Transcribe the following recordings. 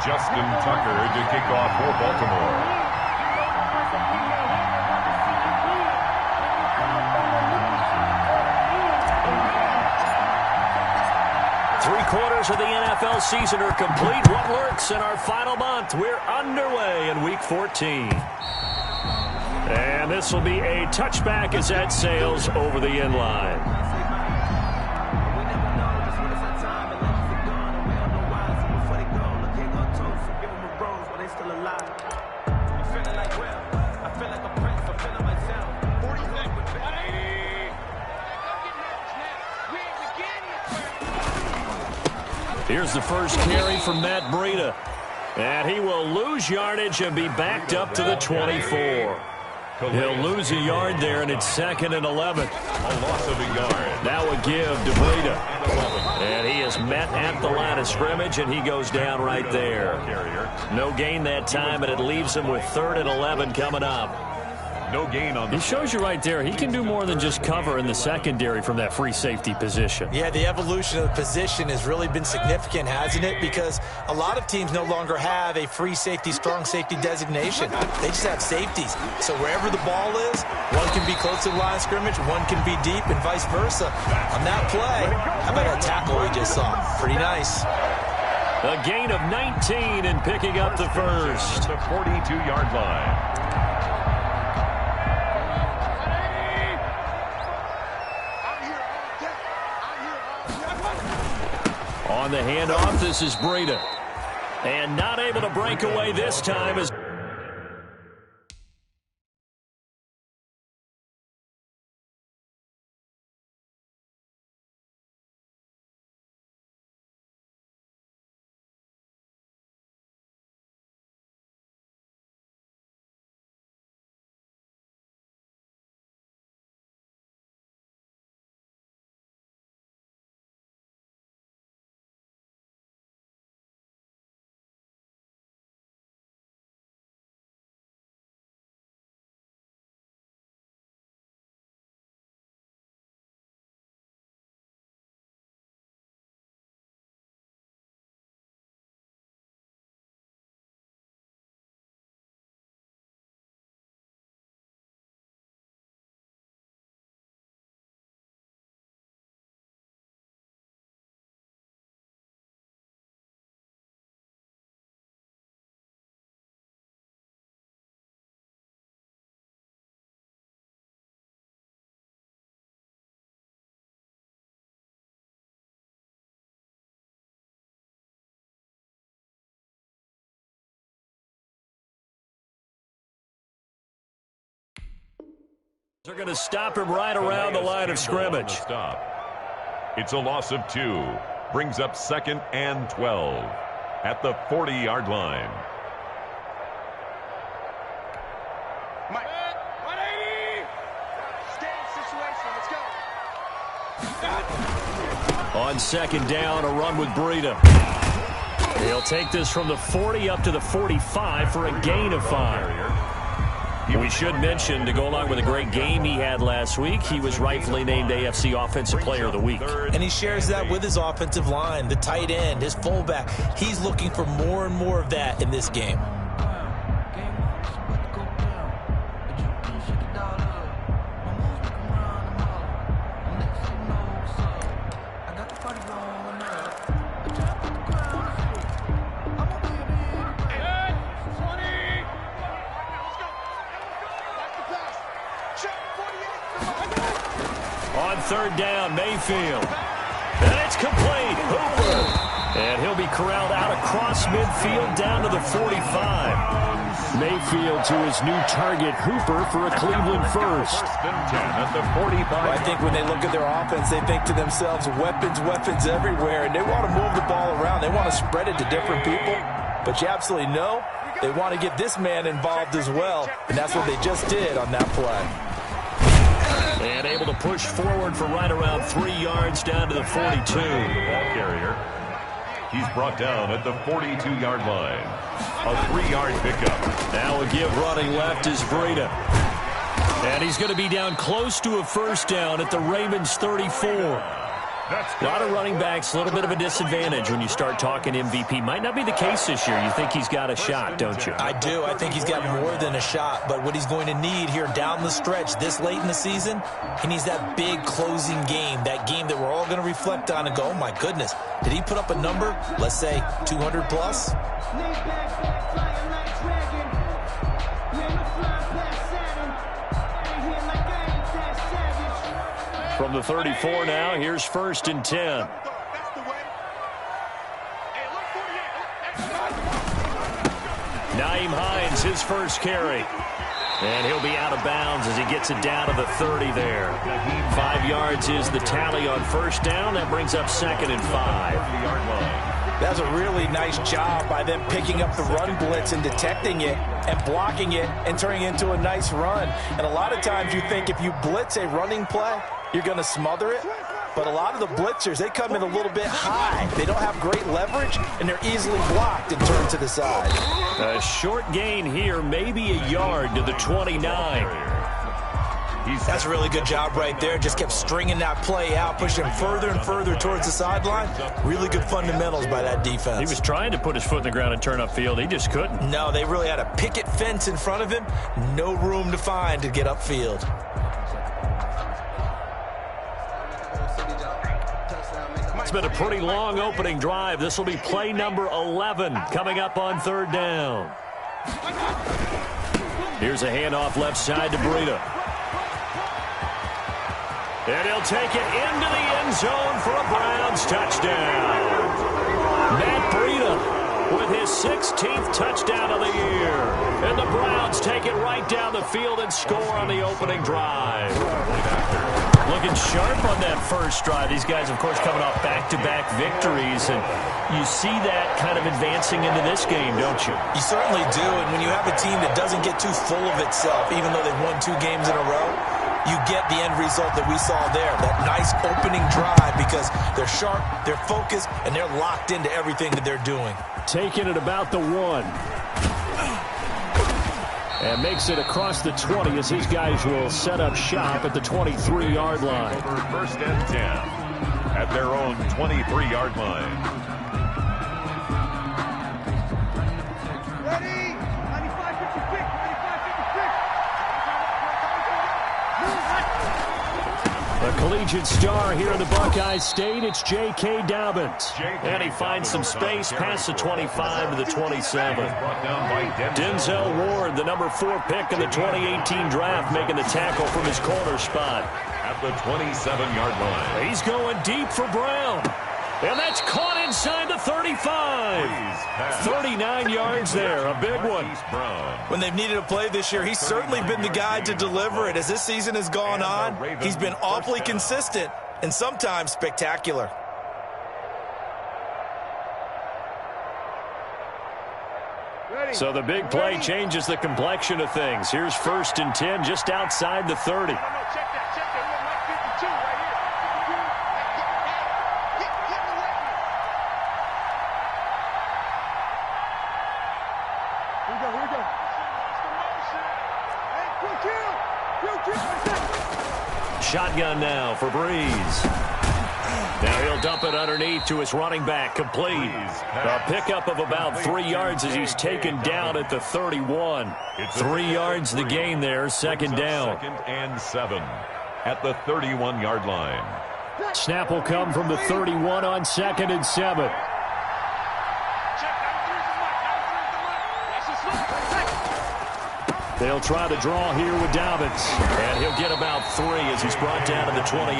Justin Tucker to kick off for Baltimore. Three-quarters of the NFL season are complete. What lurks in our final month? We're underway in Week 14. And this will be a touchback as that sails over the end line. Here's the first carry from Matt Breida. And he will lose yardage and be backed up to the 24. He'll lose a yard there, and it's 2nd and 11. A loss of a yard. That would give to Breida. And he is met at the line of scrimmage, and he goes down right there. No gain that time, and it leaves him with 3rd and 11 coming up. No gain on the... He shows you right there, he can do more than just cover in the secondary from that free safety position. Yeah, the evolution of the position has really been significant, hasn't it? Because a lot of teams no longer have a free safety, strong safety designation. They just have safeties. So wherever the ball is, one can be close to the line of scrimmage, one can be deep, and vice versa. On that play, how about that tackle we just saw? Pretty nice. A gain of 19 and picking up the first. The 42-yard line. On the handoff, this is Breida. And not able to break away this time as... They're going to stop him right around the line of scrimmage. Stop. It's a loss of 2. Brings up 2nd and 12 at the 40-yard line. Mike. 180. Stand situation. Let's go. On 2nd down, a run with Breida. He'll take this from the 40 up to the 45 for a gain of 5. We should mention, to go along with a great game he had last week, he was rightfully named AFC Offensive Player of the Week. And he shares that with his offensive line, the tight end, his fullback. He's looking for more and more of that in this game. On 3rd down, Mayfield. And it's complete. Hooper. And he'll be corralled out across midfield down to the 45. Mayfield to his new target, Hooper, for a Cleveland first. At the 45. I think when they look at their offense, they think to themselves, weapons everywhere, and they want to move the ball around. They want to spread it to different people. But you absolutely know they want to get this man involved as well, and that's what they just did on that play. And able to push forward for right around 3 yards down to the 42. Ball carrier. He's brought down at the 42-yard line. A 3-yard pickup. Now a give running left is Breida. And he's going to be down close to a first down at the Ravens 34. A lot of running backs, a little bit of a disadvantage when you start talking MVP. Might not be the case this year. You think he's got a shot, don't you? I do. I think he's got more than a shot. But what he's going to need here down the stretch this late in the season, he needs that big closing game, that game that we're all going to reflect on and go, oh, my goodness, did he put up a number, let's say 200 plus? From the 34 now, here's 1st and 10. Nyheim Hines, his first carry. And he'll be out of bounds as he gets it down to the 30 there. 5 yards is the tally on 1st down. That brings up 2nd and 5. That's a really nice job by them picking up the run blitz and detecting it and blocking it and turning it into a nice run. And a lot of times you think if you blitz a running play, you're going to smother it. But a lot of the blitzers, they come in a little bit high. They don't have great leverage, and they're easily blocked and turned to the side. A short gain here, maybe a yard to the 29. That's a really good job right there. Just kept stringing that play out, pushing him further and further towards the sideline. Really good fundamentals by that defense. He was trying to put his foot in the ground and turn upfield. He just couldn't. No, they really had a picket fence in front of him. No room to find to get upfield. It's been a pretty long opening drive. This will be play number 11 coming up on 3rd down. Here's a handoff left side to Breida. And he'll take it into the end zone for a Browns touchdown. Matt Breida with his 16th touchdown of the year. And the Browns take it right down the field and score on the opening drive. Looking sharp on that first drive. These guys, of course, coming off back-to-back victories. And you see that kind of advancing into this game, don't you? You certainly do. And when you have a team that doesn't get too full of itself, even though they've won 2 games in a row, you get the end result that we saw there, that nice opening drive, because they're sharp, they're focused, and they're locked into everything that they're doing. Taking it about the 1. And makes it across the 20 as his guys will set up shop at the 23-yard line. Over 1st and 10 at their own 23-yard line. A collegiate star here in the Buckeye State, it's J.K. Dobbins. And he finds some space past the 25 to the 27. Denzel Ward, the number 4 pick in the 2018 draft, making the tackle from his corner spot. At the 27-yard line. He's going deep for Brown. And that's caught inside the 35. 39 yards there, a big one. When they've needed a play this year, he's certainly been the guy to deliver it. As this season has gone on, he's been awfully consistent and sometimes spectacular. So the big play changes the complexion of things. Here's 1st and 10 just outside the 30. Shotgun now for Breeze. Now he'll dump it underneath to his running back, complete. A pickup of about 3 yards as he's taken down at the 31. 3 yards the gain there, 2nd down. 2nd and 7 at the 31-yard line. Snap will come from the 31 on 2nd and 7. They'll try to draw here with Dobbins. And he'll get about 3 as he's brought down to the 28.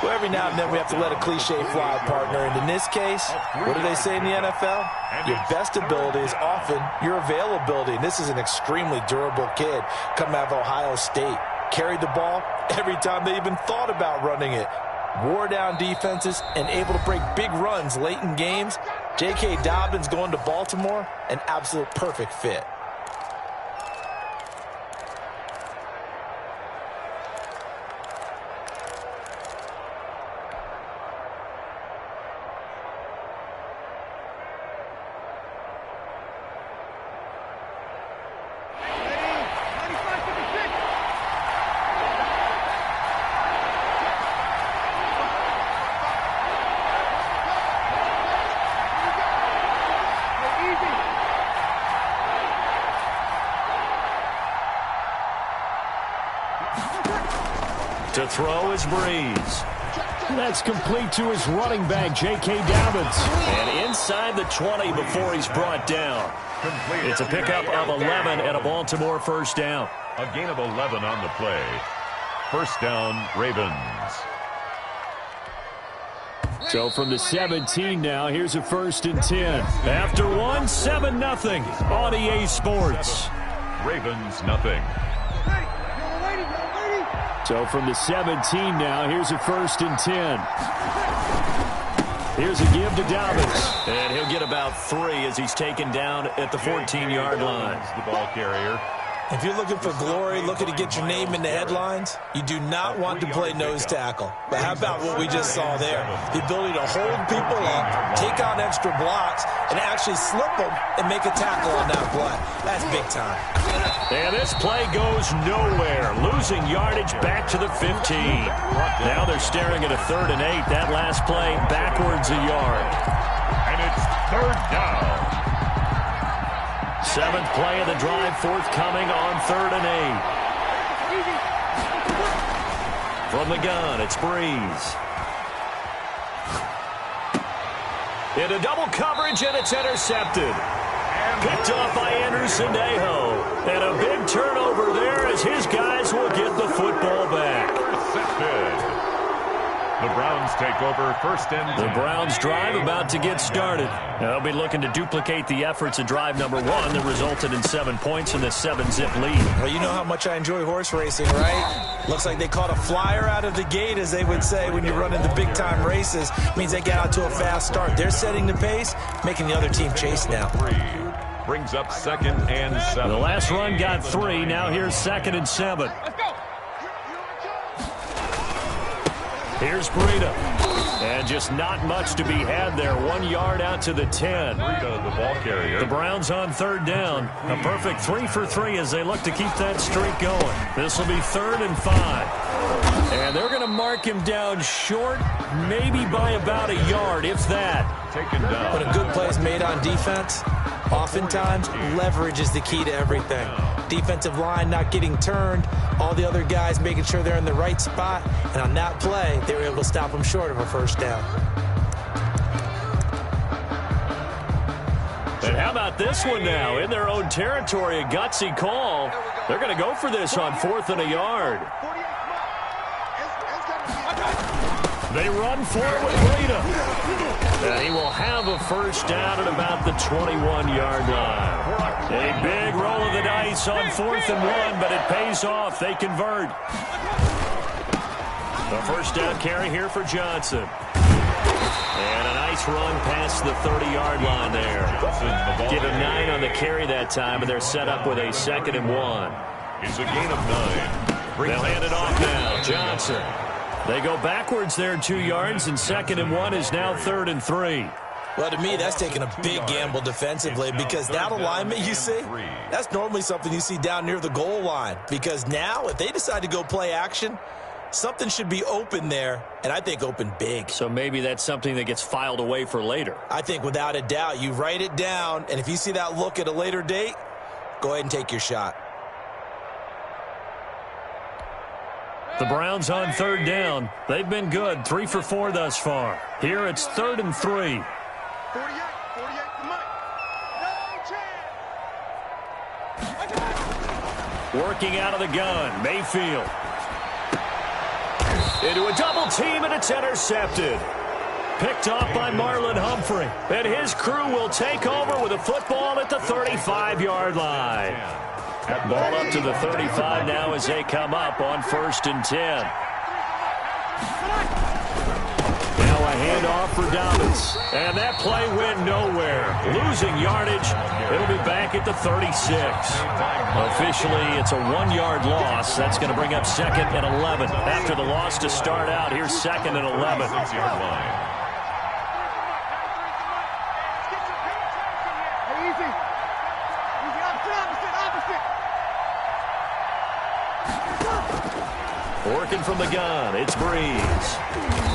Well, every now and then we have to let a cliche fly, partner. And in this case, what do they say in the NFL? Your best ability is often your availability. And this is an extremely durable kid coming out of Ohio State. Carried the ball every time they even thought about running it. Wore down defenses and able to break big runs late in games. J.K. Dobbins going to Baltimore, an absolute perfect fit. To throw is Breeze. That's complete to his running back, J.K. Dobbins. And inside the 20 before he's brought down. It's a pickup of 11 and a Baltimore first down. A gain of 11 on the play. First down, Ravens. So from the 17 now, here's a 1st and 10. After one, 7-0 on EA Sports. Ravens, nothing. So from the 17 now, here's a 1st and 10. Here's a give to Dobbins. And he'll get about 3 as he's taken down at the 14-yard line. The ball carrier. If you're looking for glory, looking to get your name in the headlines, you do not want to play nose tackle. But how about what we just saw there? The ability to hold people up, take out extra blocks, and actually slip them and make a tackle on that play. That's big time. And this play goes nowhere. Losing yardage back to the 15. Now they're staring at a 3rd and 8. That last play backwards a yard. And it's 3rd down. 7th play of the drive, forthcoming on 3rd and 8. From the gun, it's Breeze. Into double coverage, and it's intercepted. Picked off by Anderson Aho. And a big turnover there as his guys will get the football back. Intercepted. The Browns take over 1st and 10. The Browns drive about to get started. They'll be looking to duplicate the efforts of drive number 1 that resulted in 7 points in the 7-zip lead. Well, you know how much I enjoy horse racing, right? Looks like they caught a flyer out of the gate, as they would say when you're running the big-time races. Means they get out to a fast start. They're setting the pace, making the other team chase now. Brings up 2nd and 7. The last run got 3. Now here's 2nd and 7. Here's Breida. And just not much to be had there. 1 yard out to the 10. Breida, the ball carrier. The Browns on 3rd down. A perfect 3 for 3 as they look to keep that streak going. This will be 3rd and 5. And they're going to mark him down short, maybe by about a yard, if that. Taken down. When a good play is made on defense, oftentimes leverage is the key to everything. Defensive line not getting turned, all the other guys making sure they're in the right spot, and on that play, they were able to stop them short of a 1st down. And how about this one now? In their own territory, a gutsy call. They're going to go for this on 4th and a yard. They run for it with Breida. And he will have a 1st down at about the 21-yard line. A big roll of the dice on 4th and 1, but it pays off. They convert. The 1st down carry here for Johnson. And a nice run past the 30-yard line there. Give him 9 on the carry that time, and they're set up with a 2nd and 1. It's a gain of 9. They'll hand it off now. Johnson. They go backwards there 2 yards, and 2nd and 1 is now 3rd and 3. Well, to me, that's taking a big gamble defensively, because that alignment you see, that's normally something you see down near the goal line. Because now, if they decide to go play action, something should be open there, and I think open big. So maybe that's something that gets filed away for later. I think without a doubt, you write it down, and if you see that look at a later date, go ahead and take your shot. The Browns on 3rd down. They've been good, 3 for 4 thus far. Here it's 3rd and 3. 48, the money. No chance. Working out of the gun, Mayfield. Into a double team, and it's intercepted. Picked off by Marlon Humphrey. And his crew will take over with a football at the 35-yard line. Ball up to the 35 now as they come up on 1st and 10. Now a handoff for Dobbins. And that play went nowhere. Losing yardage. It'll be back at the 36. Officially, it's a 1-yard loss. That's going to bring up 2nd and 11. After the loss to start out, here's 2nd and 11. 6-yard line. Working from the gun, it's Breeze.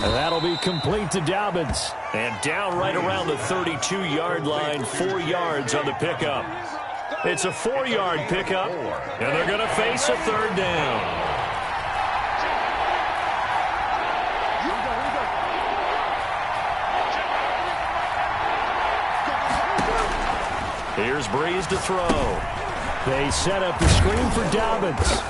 And that'll be complete to Dobbins. And down right around the 32-yard line, 4 yards on the pickup. It's a 4-yard pickup, and they're going to face a 3rd down. Here's Breeze to throw. They set up the screen for Dobbins.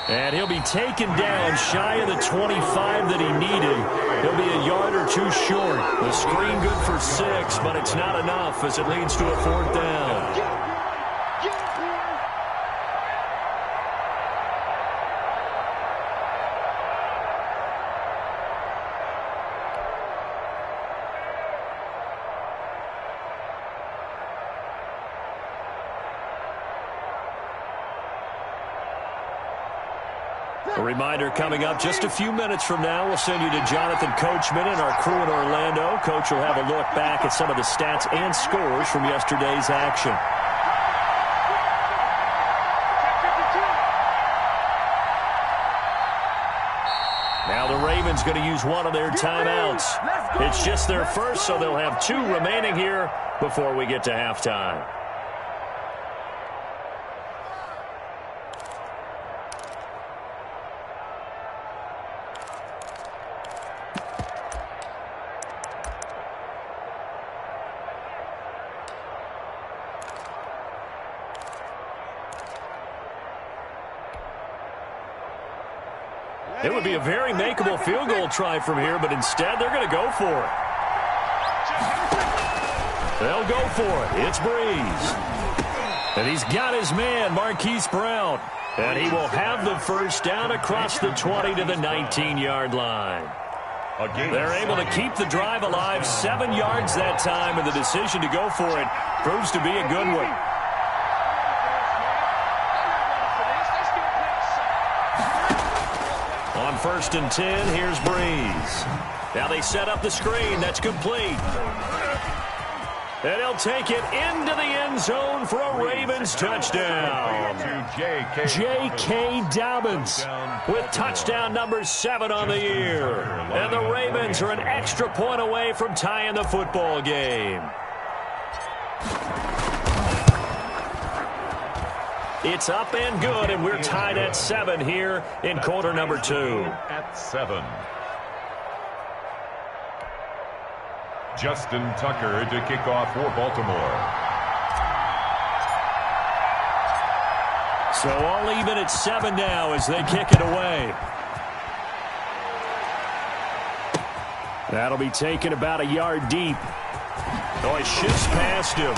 And he'll be taken down shy of the 25 that he needed. He'll be a yard or two short. The screen good for 6, but it's not enough as it leads to a 4th down. A reminder coming up just a few minutes from now. We'll send you to Jonathan Coachman and our crew in Orlando. Coach will have a look back at some of the stats and scores from yesterday's action. Now the Ravens going to use one of their timeouts. It's just their first, so they'll have 2 remaining here before we get to halftime. It would be a very makeable field goal try from here, but instead they're going to go for it. They'll go for it. It's Breeze. And he's got his man, Marquise Brown. And he will have the first down across the 20 to the 19-yard line. They're able to keep the drive alive, 7 yards that time, and the decision to go for it proves to be a good one. On 1st and 10, here's Breeze. Now they set up the screen. That's complete. And he'll take it into the end zone for a Ravens touchdown. J.K. Dobbins with touchdown number 7 on the year. And the Ravens are an extra point away from tying the football game. It's up and good, and we're tied at 7 here in quarter number 2. At 7. Justin Tucker to kick off for Baltimore. So all even at 7 now as they kick it away. That'll be taken about a yard deep. Oh, he shifts past him.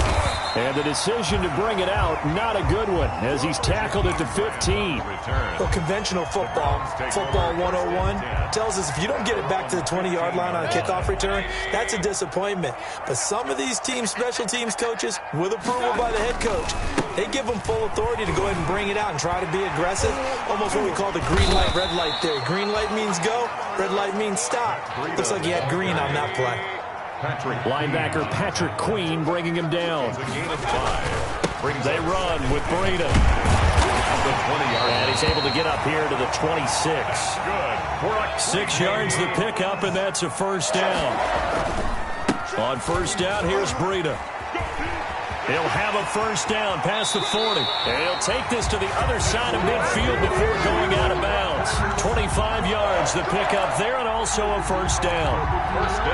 And the decision to bring it out, not a good one, as he's tackled at the 15. Well, conventional football 101, tells us if you don't get it back to the 20-yard line on a kickoff return, that's a disappointment. But some of these special teams coaches, with approval by the head coach, they give them full authority to go ahead and bring it out and try to be aggressive, almost what we call the green light, red light theory. Green light means go, red light means stop. Looks like he had green on that play. Linebacker Patrick Queen bringing him down. They run with Breida. And he's able to get up here to the 26. 6 yards the pickup, and that's a first down. On first down, here's Breida. He'll have a first down past the 40. And he'll take this to the other side of midfield before going out of bounds. 25 yards the pickup there, and also a first down.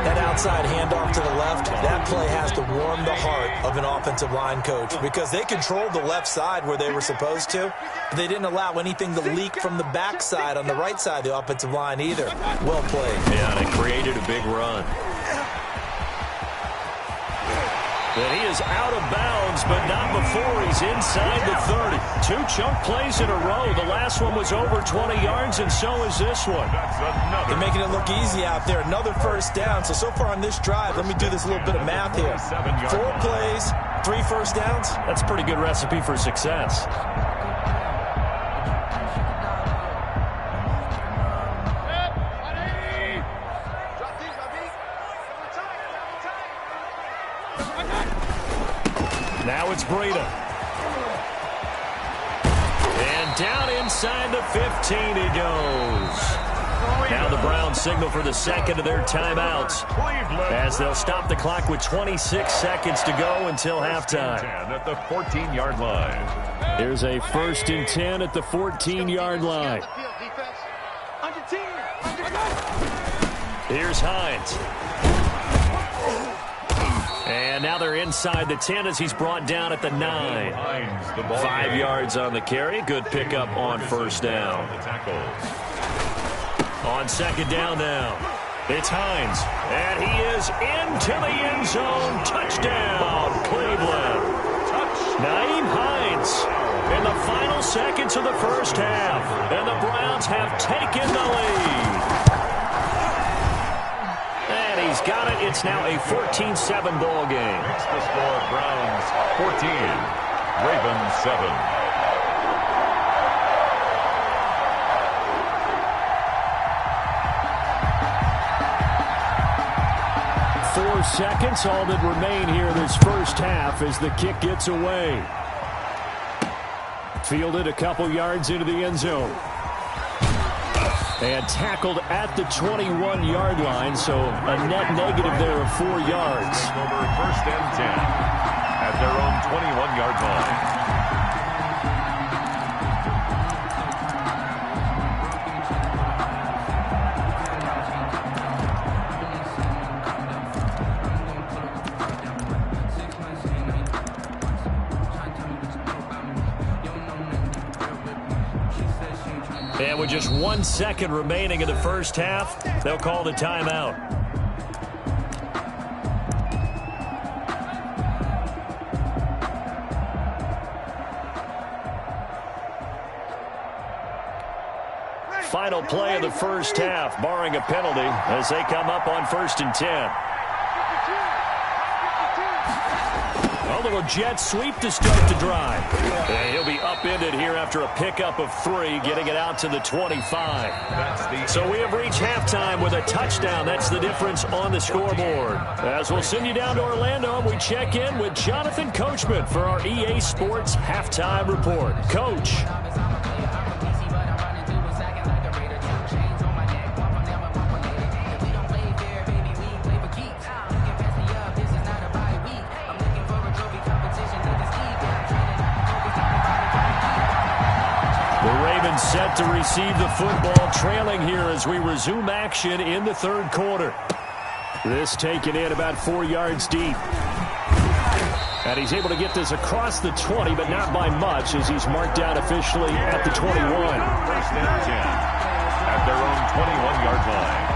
That outside handoff to the left, that play has to warm the heart of an offensive line coach because they controlled the left side where they were supposed to. But they didn't allow anything to leak from the backside on the right side of the offensive line either. Well played. Yeah, and it created a big run. But he is out of bounds, but not before he's inside the 30. 2 chunk plays in a row. The last one was over 20 yards, and so is this one. They're making it look easy out there. Another first down. So far on this drive, let me do this little bit of math here. 4 plays, 3 first downs. That's a pretty good recipe for success. Now it's Breida. And down inside the 15 he goes. Now the Browns signal for the second of their timeouts as they'll stop the clock with 26 seconds to go until halftime. At the 14-yard line. Here's a 1st and 10 at the 14-yard line. Here's Hines. And now they're inside the 10 as he's brought down at the 9. 5 yards on the carry. Good pickup on first down. On second down now, it's Hines. And he is into the end zone. Touchdown, Cleveland. Nyheim Hines in the final seconds of the first half. And the Browns have taken the lead. And he's got it. It's now a 14-7 ball game. It's the score. Browns 14, Ravens 7. 4 seconds, all that remain here this first half as the kick gets away. Fielded a couple yards into the end zone. And tackled at the 21-yard line, so a net negative there of 4 yards. Over first and 10 at their own 21-yard line. And with just 1 second remaining in the first half, they'll call the timeout. Final play of the first half, barring a penalty, as they come up on first and 10. A little jet sweep to start the drive. And he'll be upended here after a pickup of 3, getting it out to the 25. So we have reached halftime with a touchdown. That's the difference on the scoreboard. As we'll send you down to Orlando, we check in with Jonathan Coachman for our EA Sports Halftime Report. Coach. Set to receive the football, trailing here as we resume action in the third quarter. This taken in about 4 yards deep. And he's able to get this across the 20, but not by much, as he's marked down officially at the 21. First and 10 at their own 21-yard line.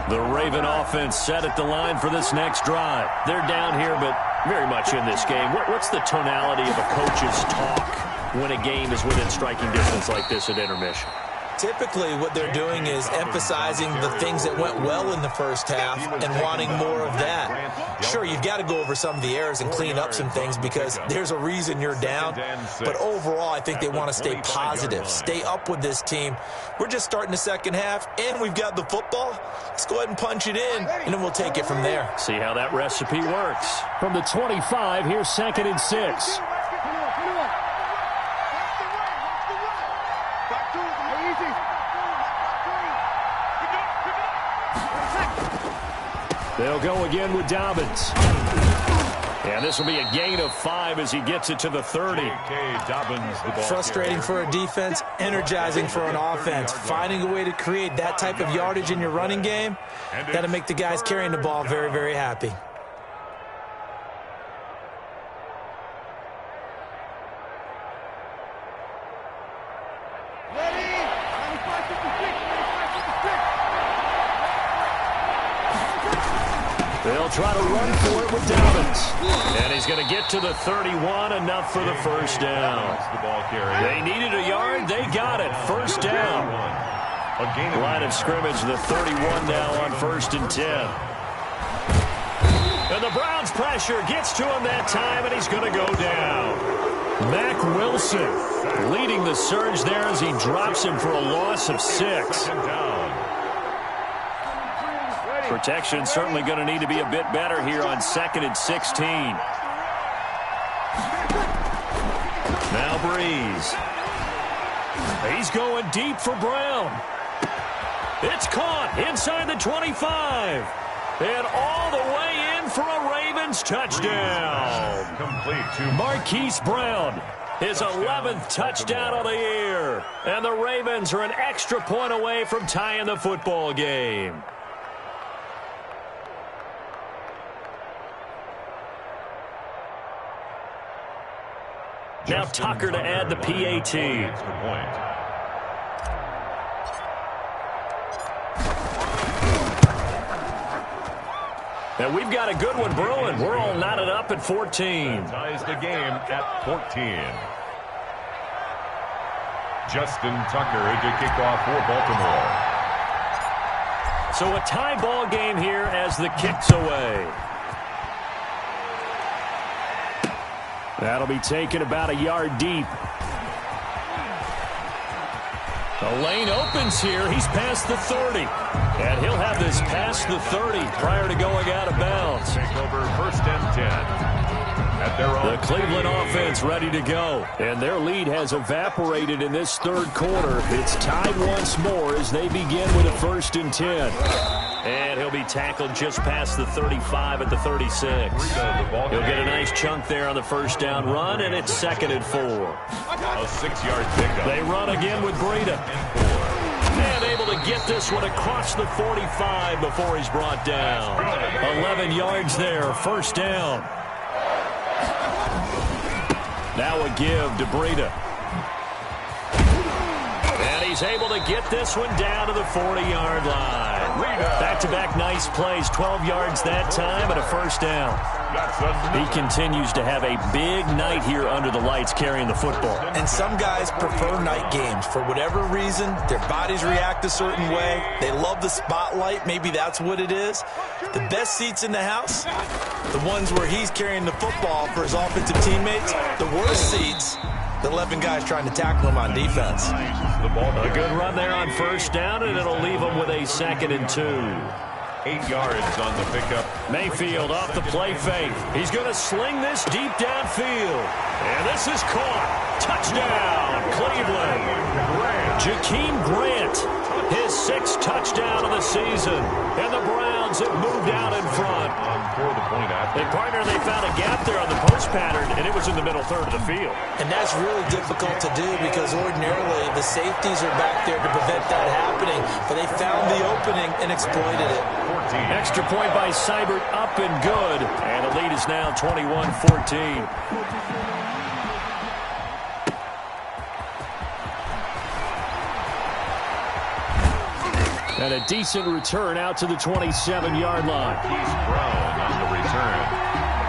The Raven offense set at the line for this next drive. They're down here, but very much in this game. What's the tonality of a coach's talk when a game is within striking distance like this at intermission? Typically, what they're doing is emphasizing the things that went well in the first half and wanting more of that. Sure, you've got to go over some of the errors and clean up some things because there's a reason you're down. But overall, I think they want to stay positive, stay up with this team. We're just starting the second half, and we've got the football. Let's go ahead and punch it in, and then we'll take it from there. See how that recipe works. From the 25, here's 2nd and 6. They'll go again with Dobbins. And this will be a gain of 5 as he gets it to the 30. Frustrating for a defense, energizing for an offense. Finding a way to create that type of yardage in your running game, got to make the guys carrying the ball very, very happy. They'll try to run for it with Dobbins. And he's going to get to the 31, enough for the first down. They needed a yard. They got it. First down. Line of scrimmage, the 31 now on 1st and 10. And the Browns pressure gets to him that time, and he's going to go down. Mack Wilson leading the surge there as he drops him for a loss of 6. Protection certainly going to need to be a bit better here on 2nd and 16. Now Breeze. He's going deep for Brown. It's caught inside the 25. And all the way in for a Ravens touchdown. Complete to Marquise Brown. His 11th touchdown of the year. And the Ravens are an extra point away from tying the football game. Now Tucker to add the PAT. And we've got a good one brewing. We're all knotted up at 14. Ties the game at 14. Justin Tucker to kick off for Baltimore. So a tie ball game here as the kick's away. That'll be taken about a yard deep. The lane opens here. He's past the 30. And he'll have this past the 30 prior to going out of bounds. Take over 1st and 10. At their own the Cleveland offense ready to go. And their lead has evaporated in this third quarter. It's tied once more as they begin with a 1st and 10. And he'll be tackled just past the 35 at the 36. He'll get a nice chunk there on the 1st down run, and it's 2nd and 4. A 6-yard pickup. They run again with Breida. And able to get this one across the 45 before he's brought down. 11 yards there, 1st down. Now a give to Breida. And he's able to get this one down to the 40-yard line. Back-to-back nice plays, 12 yards that time and a 1st down. He continues to have a big night here under the lights carrying the football. And some guys prefer night games. For whatever reason, their bodies react a certain way. They love the spotlight. Maybe that's what it is. The best seats in the house, the ones where he's carrying the football for his offensive teammates. The worst seats, the 11 guys trying to tackle him on defense. A good run there on 1st down, and it'll leave him with a 2nd and 2. 8 yards on the pickup. Mayfield off the play fake. He's going to sling this deep downfield. And this is caught. Touchdown, Cleveland. Jakeem Grant, his 6th touchdown of the season. And the Browns have moved out in front. And partner, they found a gap there on the post pattern, and it was in the middle third of the field. And that's really difficult to do because ordinarily the safeties are back there to prevent that happening. But they found the opening and exploited it. Extra point by Seibert, up and good. And the lead is now 21-14. And a decent return out to the 27-yard line. He's Brown on the return.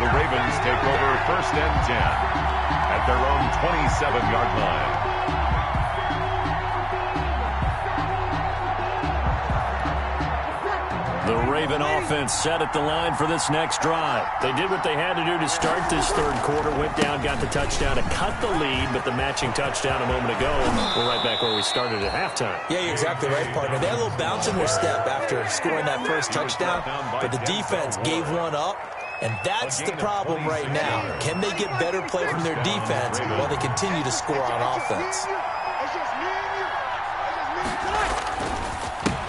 The Ravens take over 1st and 10 at their own 27-yard line. The Raven offense set at the line for this next drive. They did what they had to do to start this third quarter, went down, got the touchdown to cut the lead, but the matching touchdown a moment ago, we're right back where we started at halftime. Yeah, you're exactly right, partner. They had a little bounce in their step after scoring that first touchdown, but the defense gave one up, and that's the problem right now. Can they get better play from their defense while they continue to score on offense?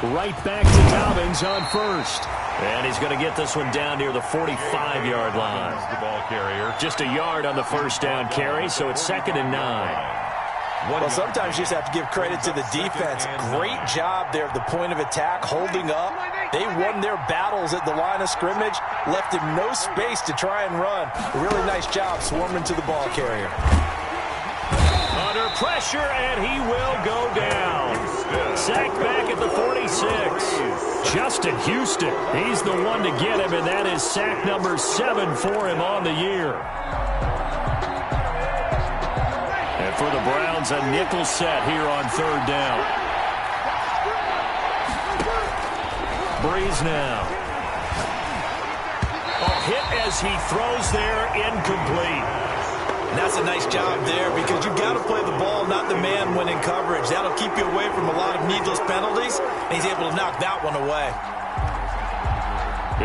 Right back to Dobbins on 1st. And he's going to get this one down near the 45-yard line. The ball carrier. Just a yard on the 1st down carry, so it's 2nd and 9. Well, sometimes you just have to give credit to the defense. Great job there at the point of attack, holding up. They won their battles at the line of scrimmage, left him no space to try and run. A really nice job swarming to the ball carrier. Under pressure, and he will go down. Sacked back at the 46. Justin Houston, he's the one to get him, and that is sack number 7 for him on the year. And for the Browns, a nickel set here on 3rd down. Breeze now. A hit as he throws there, incomplete. And that's a nice job there because you've got to play the ball, not the man when in coverage. That'll keep you away from a lot of needless penalties, and he's able to knock that one away.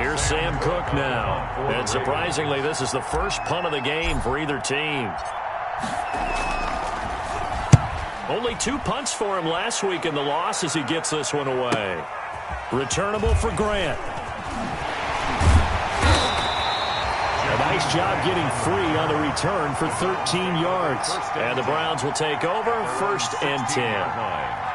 Here's Sam Cook now. And surprisingly, this is the first punt of the game for either team. Only 2 punts for him last week in the loss as he gets this one away. Returnable for Grant. A Nice job getting free on the return for 13 yards. And the Browns will take over 1st and 10.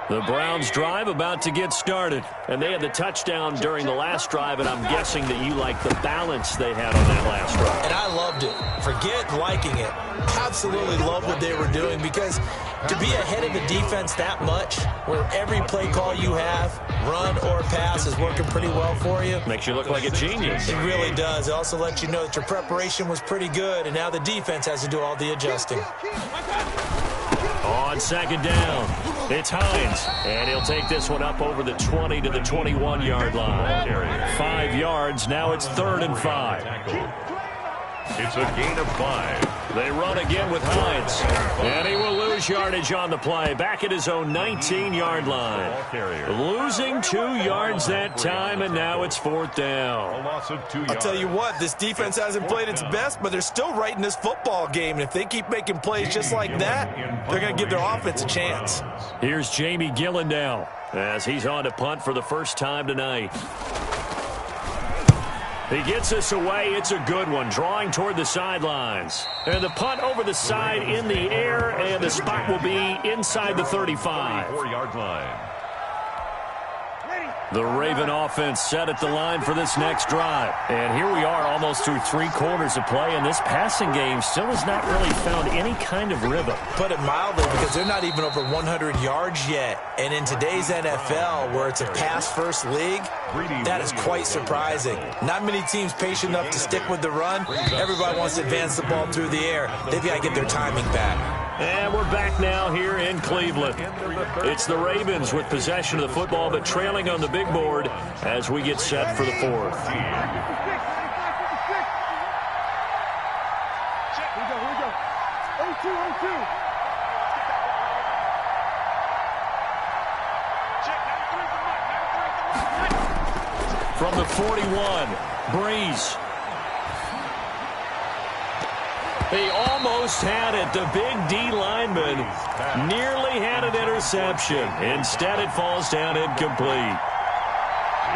The Browns drive about to get started. And they had the touchdown during the last drive, and I'm guessing that you like the balance they had on that last drive. And I loved it. Forget liking it. Absolutely love what they were doing, because to be ahead of the defense that much, where every play call you have, run or pass, is working pretty well for you. Makes you look like a genius. It really does. It also lets you know that your preparation was pretty good, and now the defense has to do all the adjusting. On 2nd down, it's Hines, and he'll take this one up over the 20 to the 21-yard line. 5 yards, now it's 3rd and 5. It's a gain of 5. They run again with Hines, and he will lose yardage on the play, back at his own 19-yard line. Losing 2 yards that time, and now it's 4th down. A loss of 2 yards. I'll tell you what, this defense hasn't played its best, but they're still right in this football game. And if they keep making plays just like that, they're going to give their offense a chance. Here's Jamie Gillen now, as he's on to punt for the first time tonight. He gets us away. It's a good one, drawing toward the sidelines. And the punt over the side in the air, and the spot will be inside the 35. 4-yard line. The Raven offense set at the line for this next drive. And here we are almost through 3 quarters of play, and this passing game still has not really found any kind of rhythm. Put it mildly, because they're not even over 100 yards yet. And in today's NFL, where it's a pass-first league, that is quite surprising. Not many teams patient enough to stick with the run. Everybody wants to advance the ball through the air. They've got to get their timing back. And we're back now here in Cleveland. It's the Ravens with possession of the football, but trailing on the big board as we get set for the 4th. From the 41, Breeze. He almost had it. The big D lineman nearly had an interception. Instead, it falls down incomplete.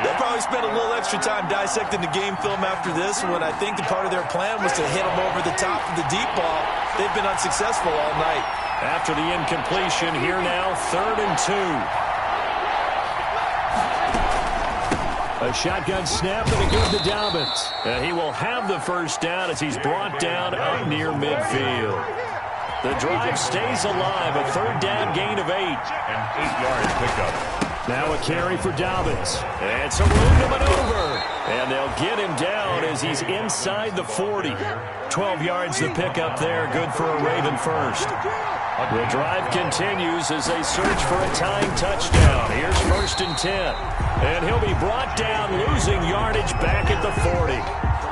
They'll probably spend a little extra time dissecting the game film after this one. I think the part of their plan was to hit them over the top of the deep ball. They've been unsuccessful all night. After the incompletion, here now, 3rd and 2. A shotgun snap and a good to Dobbins. He will have the first down as he's brought down up near midfield. The drive stays alive. A 3rd down gain of 8. An 8-yard pickup. Now a carry for Dobbins. And some room to maneuver. And they'll get him down as he's inside the 40. 12 yards the pickup there. Good for a Raven first. The drive continues as they search for a tying touchdown. Here's 1st and 10. And he'll be brought down, losing yardage back at the 40.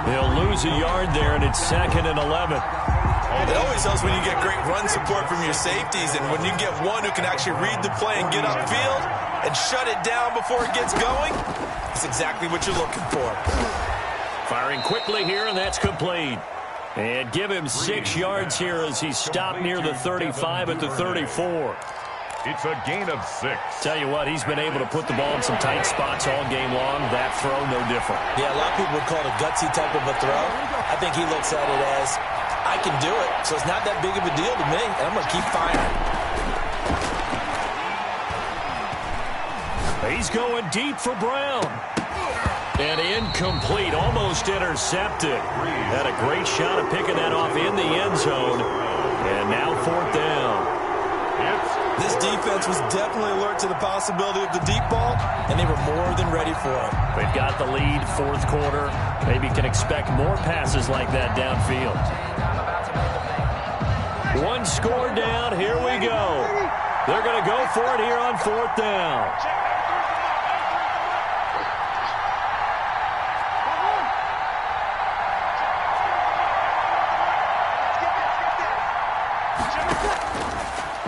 He'll lose a yard there, and it's 2nd and 11. It always helps when you get great run support from your safeties, and when you get one who can actually read the play and get upfield and shut it down before it gets going, that's exactly what you're looking for. Firing quickly here, and that's complete. And give him 6 yards here as he stopped near the 35 at the 34. It's a gain of 6. Tell you what, he's been able to put the ball in some tight spots all game long. That throw, no different. Yeah, a lot of people would call it a gutsy type of a throw. I think he looks at it as, I can do it, so it's not that big of a deal to me, and I'm going to keep firing. He's going deep for Brown. And incomplete, almost intercepted. Had a great shot at picking that off in the end zone. And now 4th down. This defense was definitely alert to the possibility of the deep ball, and they were more than ready for it. They've got the lead, 4th quarter. Maybe can expect more passes like that downfield. 1 score down, here we go. They're going to go for it here on 4th down.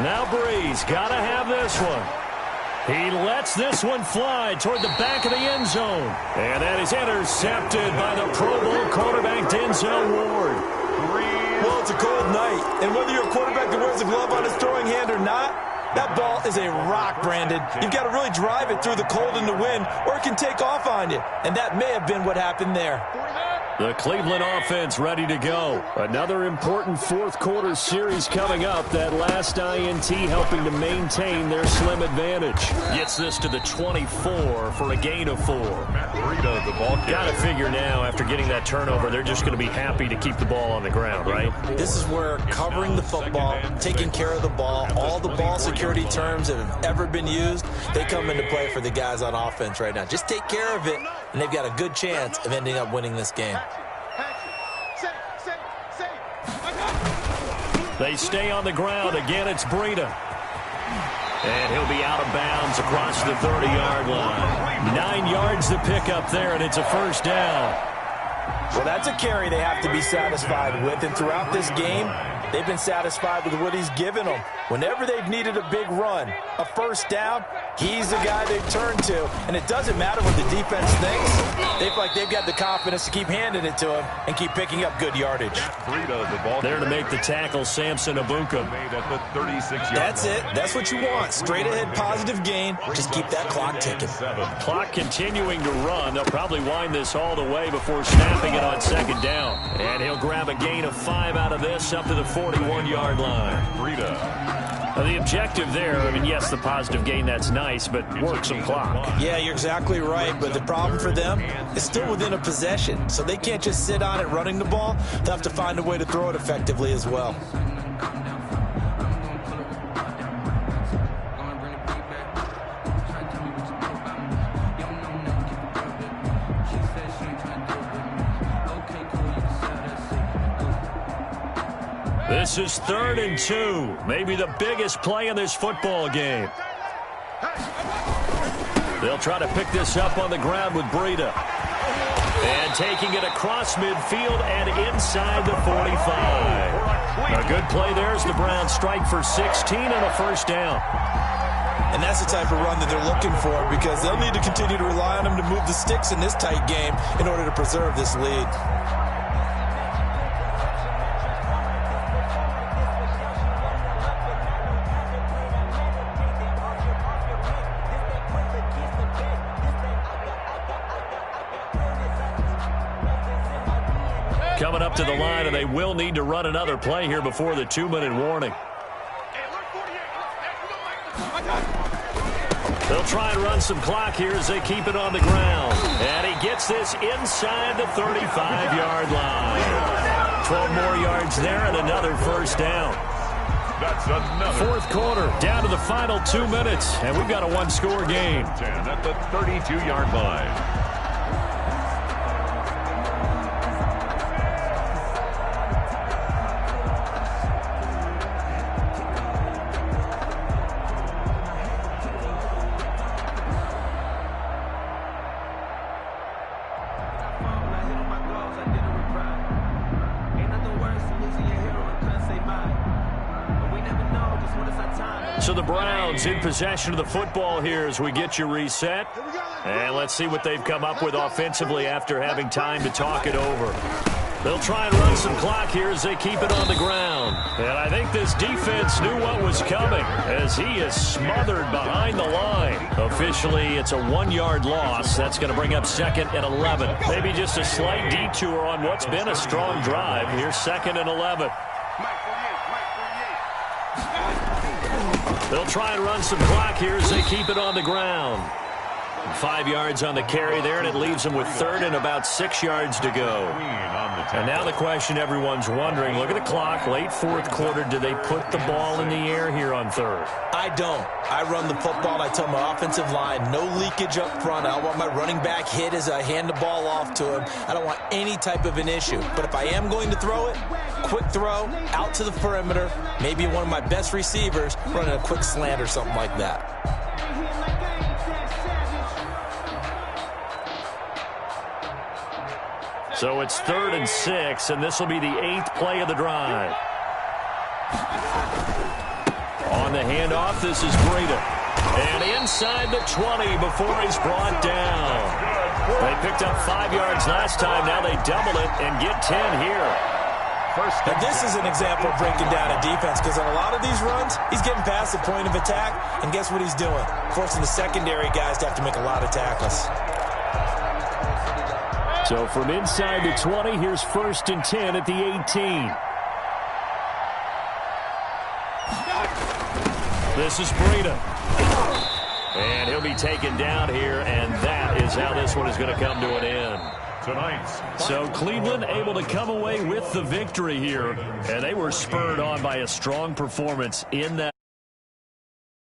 Now Breeze, gotta have this one. He lets this one fly toward the back of the end zone. And that is intercepted by the Pro Bowl quarterback Denzel Ward. Well, it's a cold night, and whether you're a quarterback that wears a glove on his throwing hand or not, that ball is a rock, Brandon. You've got to really drive it through the cold and the wind, or it can take off on you. And that may have been what happened there. The Cleveland offense ready to go. Another important fourth-quarter series coming up. That last INT helping to maintain their slim advantage. Gets this to the 24 for a gain of 4. The ball got to figure now, after getting that turnover, they're just going to be happy to keep the ball on the ground, right? This is where covering the football, taking care of the ball, all the ball security terms that have ever been used, they come into play for the guys on offense right now. Just take care of it, and they've got a good chance of ending up winning this game. They stay on the ground. Again, it's Breida. And he'll be out of bounds across the 30-yard line. 9 yards to pick up there, and it's a first down. Well, that's a carry they have to be satisfied with. And throughout this game, they've been satisfied with what he's given them. Whenever they've needed a big run, a first down, he's the guy they've turned to. And it doesn't matter what the defense thinks. They feel like they've got the confidence to keep handing it to him and keep picking up good yardage. There to make the tackle, Samson Abuka. That's it. That's what you want. Straight ahead positive gain. Just keep that clock ticking. Clock continuing to run. They'll probably wind this all the way before snapping it on second down. And he'll grab a gain of 5 out of this up to the 41-yard line. The objective there, I mean, yes, the positive gain, that's nice, but work some clock. Yeah, you're exactly right, but the problem for them is still within a possession, so they can't just sit on it running the ball. They'll have to find a way to throw it effectively as well. This is 3rd and 2, maybe the biggest play in this football game. They'll try to pick this up on the ground with Breida. And taking it across midfield and inside the 45. A good play there as the Browns strike for 16 and a first down. And that's the type of run that they're looking for, because they'll need to continue to rely on him to move the sticks in this tight game in order to preserve this lead. Coming up to the line, and they will need to run another play here before the 2-minute warning. They'll try and run some clock here as they keep it on the ground. And he gets this inside the 35-yard line. 12 more yards there and another first down. That's another. Fourth quarter, down to the final 2 minutes, and we've got a one-score game. 10 at the 32-yard line. So the Browns in possession of the football here as we get you reset. And let's see what they've come up with offensively after having time to talk it over. They'll try and run some clock here as they keep it on the ground. And I think this defense knew what was coming as he is smothered behind the line. Officially, it's a 1-yard loss. That's going to bring up 2nd and 11. Maybe just a slight detour on what's been a strong drive. Here's 2nd and 11. They'll try and run some clock here as they keep it on the ground. 5 yards on the carry there, and it leaves them with 3rd and about 6 yards to go. And now the question everyone's wondering, look at the clock, late fourth quarter, do they put the ball in the air here on 3rd? I don't. I run the football, and I tell my offensive line, no leakage up front. I don't want my running back hit as I hand the ball off to him. I don't want any type of an issue. But if I am going to throw it, quick throw, out to the perimeter, maybe one of my best receivers running a quick slant or something like that. So it's 3rd and 6, and this will be the 8th play of the drive. On the handoff, this is Breida. And inside the 20 before he's brought down. They picked up 5 yards last time. Now they double it and get 10 here. Now, this is an example of breaking down a defense, because on a lot of these runs, he's getting past the point of attack, and guess what he's doing? Forcing the secondary guys to have to make a lot of tackles. So from inside the 20, here's 1st and 10 at the 18. This is Breida. And he'll be taken down here, and that is how this one is going to come to an end. So Cleveland able to come away with the victory here, and they were spurred on by a strong performance in that.